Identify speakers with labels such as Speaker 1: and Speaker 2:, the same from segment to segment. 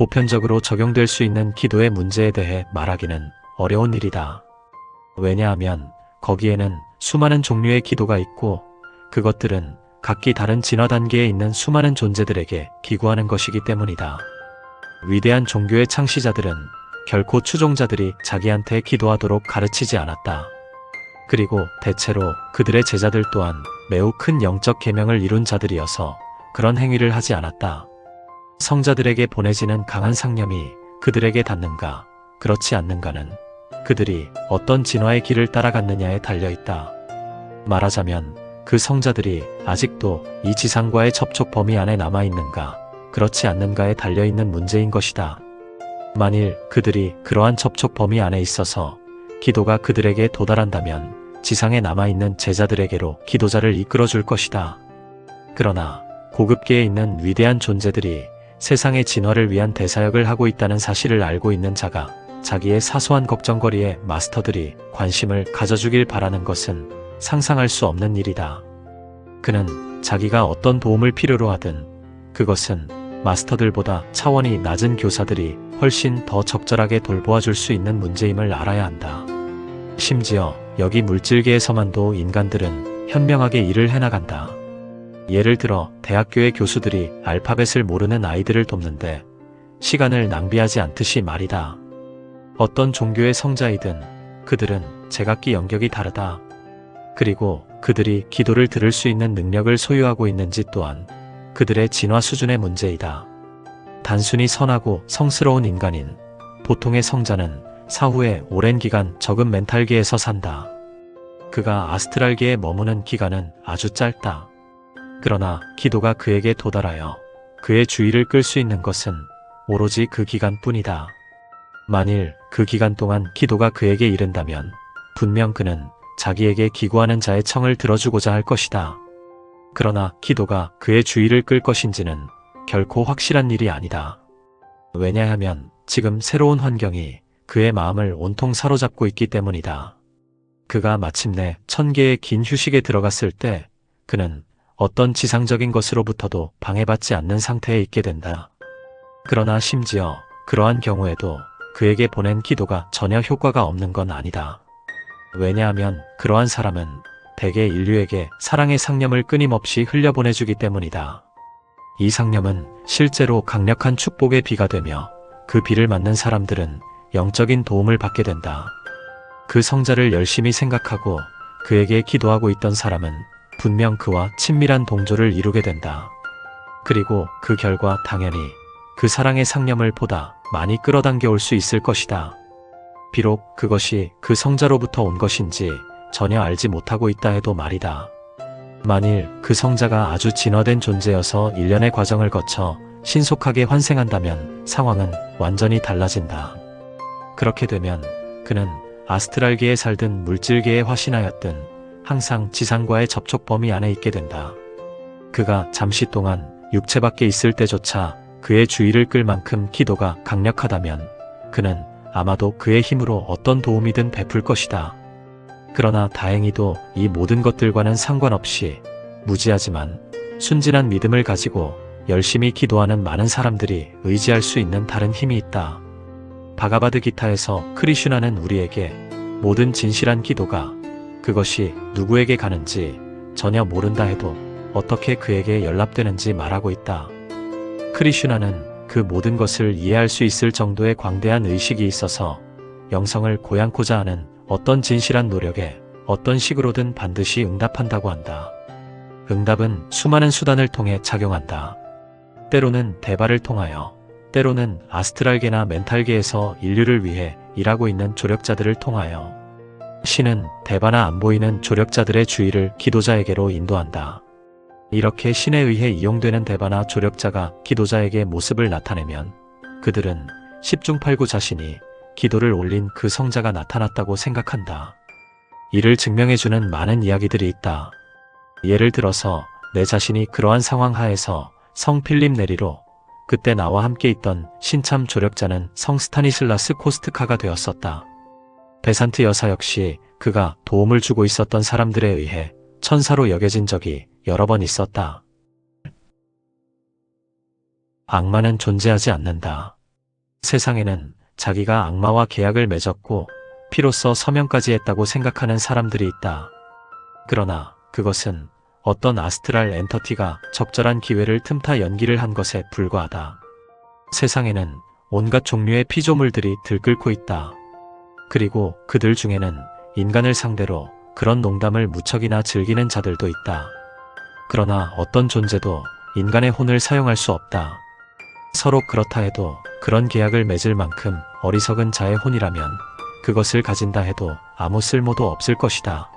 Speaker 1: 보편적으로 적용될 수 있는 기도의 문제에 대해 말하기는 어려운 일이다. 왜냐하면 거기에는 수많은 종류의 기도가 있고 그것들은 각기 다른 진화 단계에 있는 수많은 존재들에게 기구하는 것이기 때문이다. 위대한 종교의 창시자들은 결코 추종자들이 자기한테 기도하도록 가르치지 않았다. 그리고 대체로 그들의 제자들 또한 매우 큰 영적 계명을 이룬 자들이어서 그런 행위를 하지 않았다. 성자들에게 보내지는 강한 상념이 그들에게 닿는가, 그렇지 않는가는 그들이 어떤 진화의 길을 따라갔느냐에 달려있다. 말하자면 그 성자들이 아직도 이 지상과의 접촉 범위 안에 남아있는가, 그렇지 않는가에 달려있는 문제인 것이다. 만일 그들이 그러한 접촉 범위 안에 있어서 기도가 그들에게 도달한다면 지상에 남아있는 제자들에게로 기도자를 이끌어줄 것이다. 그러나 고급계에 있는 위대한 존재들이 세상의 진화를 위한 대사역을 하고 있다는 사실을 알고 있는 자가 자기의 사소한 걱정거리에 마스터들이 관심을 가져주길 바라는 것은 상상할 수 없는 일이다. 그는 자기가 어떤 도움을 필요로 하든 그것은 마스터들보다 차원이 낮은 교사들이 훨씬 더 적절하게 돌보아 줄 수 있는 문제임을 알아야 한다. 심지어 여기 물질계에서만도 인간들은 현명하게 일을 해나간다. 예를 들어 대학교의 교수들이 알파벳을 모르는 아이들을 돕는데 시간을 낭비하지 않듯이 말이다. 어떤 종교의 성자이든 그들은 제각기 영역이 다르다. 그리고 그들이 기도를 들을 수 있는 능력을 소유하고 있는지 또한 그들의 진화 수준의 문제이다. 단순히 선하고 성스러운 인간인 보통의 성자는 사후에 오랜 기간 적은 멘탈계에서 산다. 그가 아스트랄계에 머무는 기간은 아주 짧다. 그러나 기도가 그에게 도달하여 그의 주의를 끌 수 있는 것은 오로지 그 기간뿐이다. 만일 그 기간 동안 기도가 그에게 이른다면 분명 그는 자기에게 기구하는 자의 청을 들어주고자 할 것이다. 그러나 기도가 그의 주의를 끌 것인지는 결코 확실한 일이 아니다. 왜냐하면 지금 새로운 환경이 그의 마음을 온통 사로잡고 있기 때문이다. 그가 마침내 1000개의 긴 휴식에 들어갔을 때 그는 어떤 지상적인 것으로부터도 방해받지 않는 상태에 있게 된다. 그러나 심지어 그러한 경우에도 그에게 보낸 기도가 전혀 효과가 없는 건 아니다. 왜냐하면 그러한 사람은 대개 인류에게 사랑의 상념을 끊임없이 흘려보내주기 때문이다. 이 상념은 실제로 강력한 축복의 비가 되며 그 비를 맞는 사람들은 영적인 도움을 받게 된다. 그 성자를 열심히 생각하고 그에게 기도하고 있던 사람은 분명 그와 친밀한 동조를 이루게 된다. 그리고 그 결과 당연히 그 사랑의 상념을 보다 많이 끌어당겨 올 수 있을 것이다. 비록 그것이 그 성자로부터 온 것인지 전혀 알지 못하고 있다 해도 말이다. 만일 그 성자가 아주 진화된 존재여서 일련의 과정을 거쳐 신속하게 환생한다면 상황은 완전히 달라진다. 그렇게 되면 그는 아스트랄계에 살든 물질계에 화신하였든 항상 지상과의 접촉 범위 안에 있게 된다. 그가 잠시 동안 육체 밖에 있을 때조차 그의 주의를 끌 만큼 기도가 강력하다면 그는 아마도 그의 힘으로 어떤 도움이든 베풀 것이다. 그러나 다행히도 이 모든 것들과는 상관없이 무지하지만 순진한 믿음을 가지고 열심히 기도하는 많은 사람들이 의지할 수 있는 다른 힘이 있다. 바가바드 기타에서 크리슈나는 우리에게 모든 진실한 기도가 그것이 누구에게 가는지 전혀 모른다 해도 어떻게 그에게 연락되는지 말하고 있다. 크리슈나는 그 모든 것을 이해할 수 있을 정도의 광대한 의식이 있어서 영성을 고양코자 하는 어떤 진실한 노력에 어떤 식으로든 반드시 응답한다고 한다. 응답은 수많은 수단을 통해 작용한다. 때로는 대발을 통하여, 때로는 아스트랄계나 멘탈계에서 인류를 위해 일하고 있는 조력자들을 통하여, 신은 대바나 안 보이는 조력자들의 주의를 기도자에게로 인도한다. 이렇게 신에 의해 이용되는 대바나 조력자가 기도자에게 모습을 나타내면 그들은 10중 8구 자신이 기도를 올린 그 성자가 나타났다고 생각한다. 이를 증명해주는 많은 이야기들이 있다. 예를 들어서 내 자신이 그러한 상황 하에서 성 필립 네리로 그때 나와 함께 있던 신참 조력자는 성 스타니슬라스 코스트카가 되었었다. 베산트 여사 역시 그가 도움을 주고 있었던 사람들에 의해 천사로 여겨진 적이 여러 번 있었다. 악마는 존재하지 않는다. 세상에는 자기가 악마와 계약을 맺었고 피로써 서명까지 했다고 생각하는 사람들이 있다. 그러나 그것은 어떤 아스트랄 엔터티가 적절한 기회를 틈타 연기를 한 것에 불과하다. 세상에는 온갖 종류의 피조물들이 들끓고 있다. 그리고 그들 중에는 인간을 상대로 그런 농담을 무척이나 즐기는 자들도 있다. 그러나 어떤 존재도 인간의 혼을 사용할 수 없다. 서로 그렇다 해도 그런 계약을 맺을 만큼 어리석은 자의 혼이라면 그것을 가진다 해도 아무 쓸모도 없을 것이다.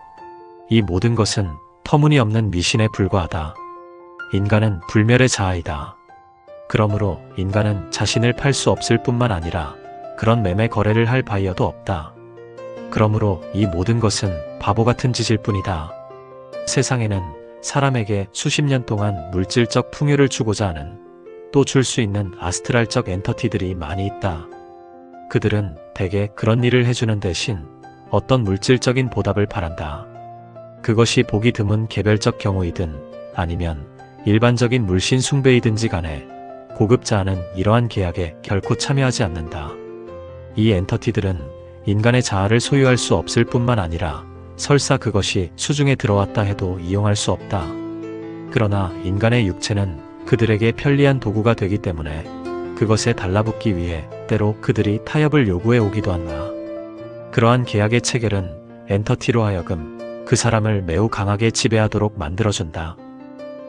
Speaker 1: 이 모든 것은 터무니없는 미신에 불과하다. 인간은 불멸의 자아이다. 그러므로 인간은 자신을 팔 수 없을 뿐만 아니라 그런 매매 거래를 할 바이어도 없다. 그러므로 이 모든 것은 바보 같은 짓일 뿐이다. 세상에는 사람에게 수십 년 동안 물질적 풍요를 주고자 하는, 또 줄 수 있는 아스트랄적 엔터티들이 많이 있다. 그들은 대개 그런 일을 해주는 대신 어떤 물질적인 보답을 바란다. 그것이 보기 드문 개별적 경우이든 아니면 일반적인 물신 숭배이든지 간에 고급자는 이러한 계약에 결코 참여하지 않는다. 이 엔터티들은 인간의 자아를 소유할 수 없을 뿐만 아니라 설사 그것이 수중에 들어왔다 해도 이용할 수 없다. 그러나 인간의 육체는 그들에게 편리한 도구가 되기 때문에 그것에 달라붙기 위해 때로 그들이 타협을 요구해 오기도 한다. 그러한 계약의 체결은 엔터티로 하여금 그 사람을 매우 강하게 지배하도록 만들어준다.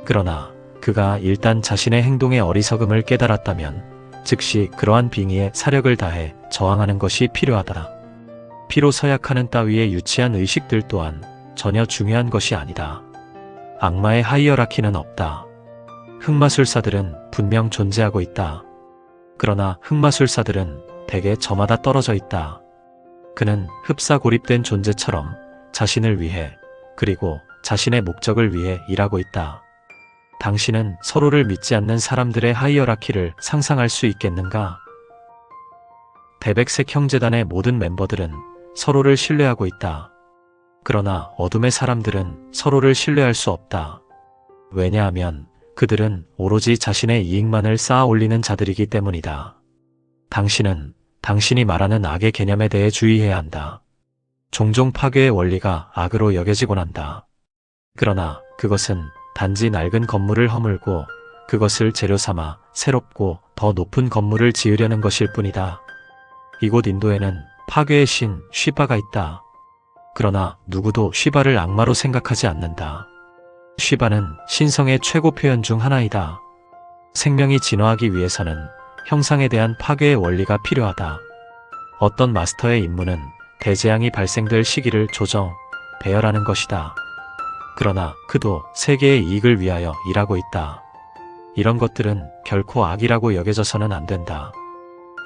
Speaker 1: 그러나 그가 일단 자신의 행동의 어리석음을 깨달았다면 즉시 그러한 빙의에 사력을 다해 저항하는 것이 필요하다. 피로 서약하는 따위의 유치한 의식들 또한 전혀 중요한 것이 아니다. 악마의 하이어라키는 없다. 흑마술사들은 분명 존재하고 있다. 그러나 흑마술사들은 대개 저마다 떨어져 있다. 그는 흡사 고립된 존재처럼 자신을 위해 그리고 자신의 목적을 위해 일하고 있다. 당신은 서로를 믿지 않는 사람들의 하이어라키를 상상할 수 있겠는가? 대백색 형제단의 모든 멤버들은 서로를 신뢰하고 있다. 그러나 어둠의 사람들은 서로를 신뢰할 수 없다. 왜냐하면 그들은 오로지 자신의 이익만을 쌓아 올리는 자들이기 때문이다. 당신은 당신이 말하는 악의 개념에 대해 주의해야 한다. 종종 파괴의 원리가 악으로 여겨지곤 한다. 그러나 그것은 단지 낡은 건물을 허물고 그것을 재료 삼아 새롭고 더 높은 건물을 지으려는 것일 뿐이다. 이곳 인도에는 파괴의 신 쉬바가 있다. 그러나 누구도 쉬바를 악마로 생각하지 않는다. 쉬바는 신성의 최고 표현 중 하나이다. 생명이 진화하기 위해서는 형상에 대한 파괴의 원리가 필요하다. 어떤 마스터의 임무는 대재앙이 발생될 시기를 조정, 배열하는 것이다. 그러나 그도 세계의 이익을 위하여 일하고 있다. 이런 것들은 결코 악이라고 여겨져서는 안 된다.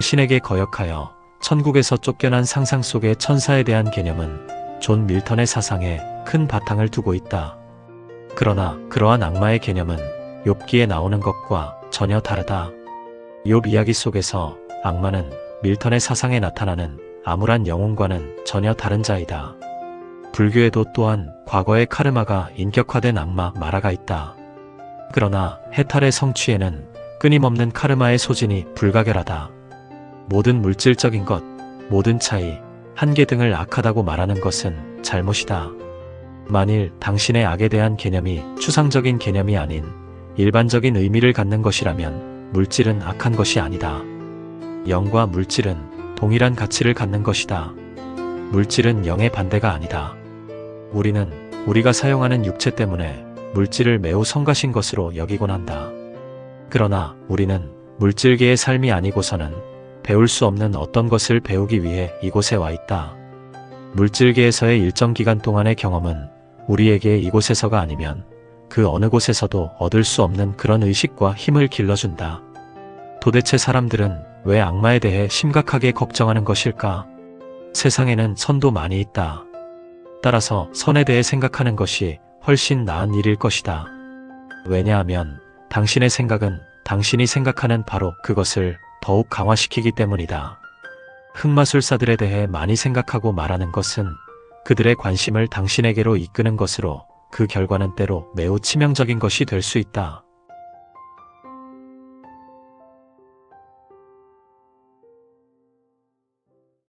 Speaker 1: 신에게 거역하여 천국에서 쫓겨난 상상 속의 천사에 대한 개념은 존 밀턴의 사상에 큰 바탕을 두고 있다. 그러나 그러한 악마의 개념은 욥기에 나오는 것과 전혀 다르다. 욥 이야기 속에서 악마는 밀턴의 사상에 나타나는 암울한 영혼과는 전혀 다른 자이다. 불교에도 또한 과거의 카르마가 인격화된 악마 마라가 있다. 그러나 해탈의 성취에는 끊임없는 카르마의 소진이 불가결하다. 모든 물질적인 것, 모든 차이, 한계 등을 악하다고 말하는 것은 잘못이다. 만일 당신의 악에 대한 개념이 추상적인 개념이 아닌 일반적인 의미를 갖는 것이라면 물질은 악한 것이 아니다. 영과 물질은 동일한 가치를 갖는 것이다. 물질은 영의 반대가 아니다. 우리는 우리가 사용하는 육체 때문에 물질을 매우 성가신 것으로 여기곤 한다. 그러나 우리는 물질계의 삶이 아니고서는 배울 수 없는 어떤 것을 배우기 위해 이곳에 와 있다. 물질계에서의 일정 기간 동안의 경험은 우리에게 이곳에서가 아니면 그 어느 곳에서도 얻을 수 없는 그런 의식과 힘을 길러준다. 도대체 사람들은 왜 악마에 대해 심각하게 걱정하는 것일까? 세상에는 선도 많이 있다. 따라서 선에 대해 생각하는 것이 훨씬 나은 일일 것이다. 왜냐하면 당신의 생각은 당신이 생각하는 바로 그것을 더욱 강화시키기 때문이다. 흑마술사들에 대해 많이 생각하고 말하는 것은 그들의 관심을 당신에게로 이끄는 것으로 그 결과는 때로 매우 치명적인 것이 될 수 있다.